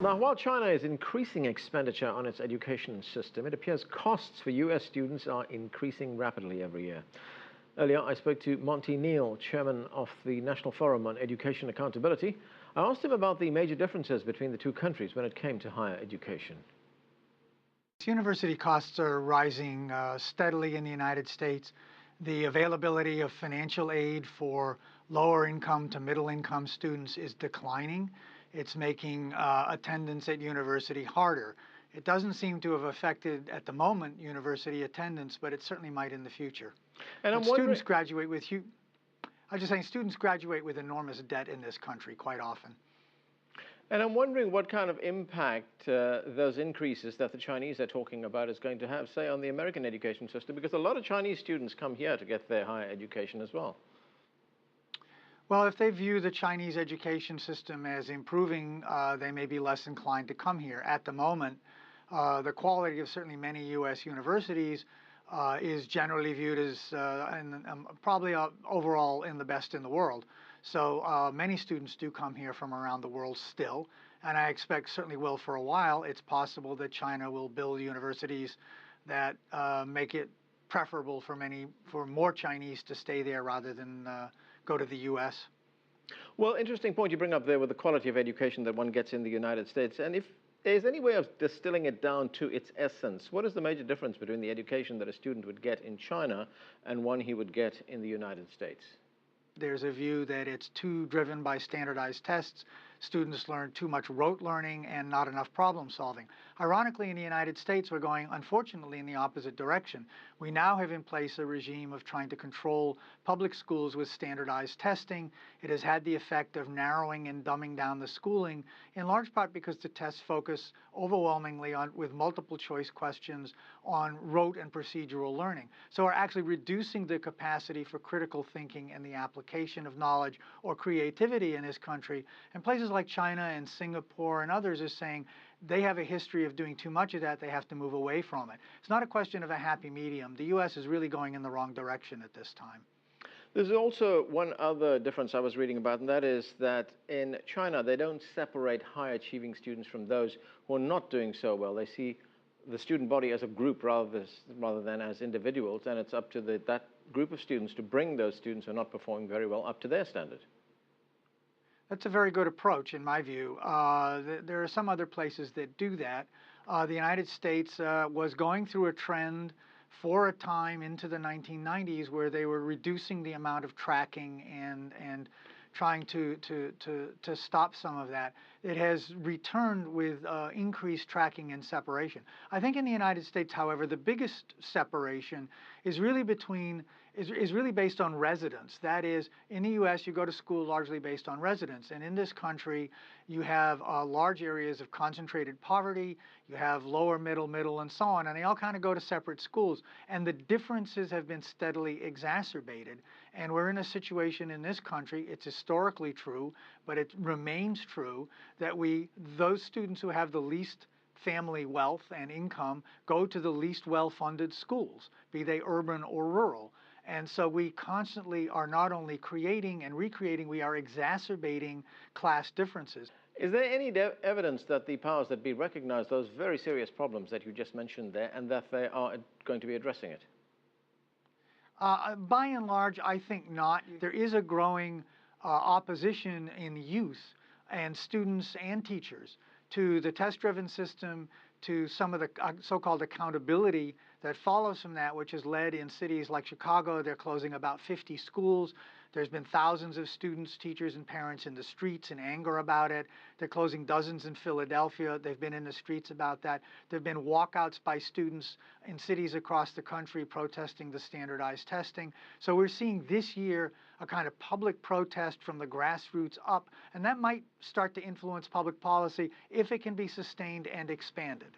Now, while China is increasing expenditure on its education system, it appears costs for US students are increasing rapidly every year. Earlier, I spoke to Monty Neill, chairman of the National Forum on Education Accountability. I asked him about the major differences between the two countries when it came to higher education. University costs are rising steadily in the United States. The availability of financial aid for lower income to middle income students is declining. It's making attendance at university harder. It doesn't seem to have affected, at the moment, university attendance, but it certainly might in the future. And students graduate with I'm just saying students graduate with enormous debt in this country quite often. And I'm wondering what kind of impact those increases that the Chinese are talking about is going to have, say, on the American education system, because a lot of Chinese students come here to get their higher education as well. Well, if they view the Chinese education system as improving, they may be less inclined to come here. At the moment, the quality of certainly many U.S. universities is generally viewed as probably overall in the best in the world. So many students do come here from around the world still, and I expect certainly will for a while. It's possible that China will build universities that make it preferable for more Chinese to stay there rather than go to the U.S. Well, interesting point you bring up there with the quality of education that one gets in the United States. And if there's any way of distilling it down to its essence, what is the major difference between the education that a student would get in China and one he would get in the United States? There's a view that it's too driven by standardized tests. Students learn too much rote learning and not enough problem solving. Ironically, in the United States, we're going, unfortunately, in the opposite direction. We now have in place a regime of trying to control public schools with standardized testing. It has had the effect of narrowing and dumbing down the schooling, in large part because the tests focus overwhelmingly on, with multiple choice questions, on rote and procedural learning. So we're actually reducing the capacity for critical thinking and the application of knowledge or creativity in this country. And places like China and Singapore and others are saying they have a history of doing too much of that. They have to move away from it. It's not a question of a happy medium. The U.S. is really going in the wrong direction at this time. There's also one other difference I was reading about, and that is that in China, they don't separate high-achieving students from those who are not doing so well. They see the student body as a group rather than as individuals, and it's up to that group of students to bring those students who are not performing very well up to their standard. That's a very good approach, in my view. There are some other places that do that. The United States was going through a trend for a time into the 1990s where they were reducing the amount of tracking and trying to stop some of that. It has returned with increased tracking and separation. I think in the United States, however, the biggest separation is really based on residence. That is, in the U.S., you go to school largely based on residence. And in this country, you have large areas of concentrated poverty, you have lower middle, and so on, and they all kind of go to separate schools. And the differences have been steadily exacerbated. And we're in a situation in this country, it's historically true, but it remains true, that those students who have the least family wealth and income go to the least well-funded schools, be they urban or rural. And so we constantly are not only creating and recreating, we are exacerbating class differences. Is there any evidence that the powers that be recognize those very serious problems that you just mentioned there and that they are going to be addressing it? By and large, I think not. There is a growing opposition in youth and students and teachers to the test-driven system, to some of the so-called accountability that follows from that, which has led in cities like Chicago. They're closing about 50 schools. There's been thousands of students, teachers, and parents in the streets in anger about it. They're closing dozens in Philadelphia. They've been in the streets about that. There have been walkouts by students in cities across the country protesting the standardized testing. So we're seeing this year a kind of public protest from the grassroots up, and that might start to influence public policy if it can be sustained and expanded.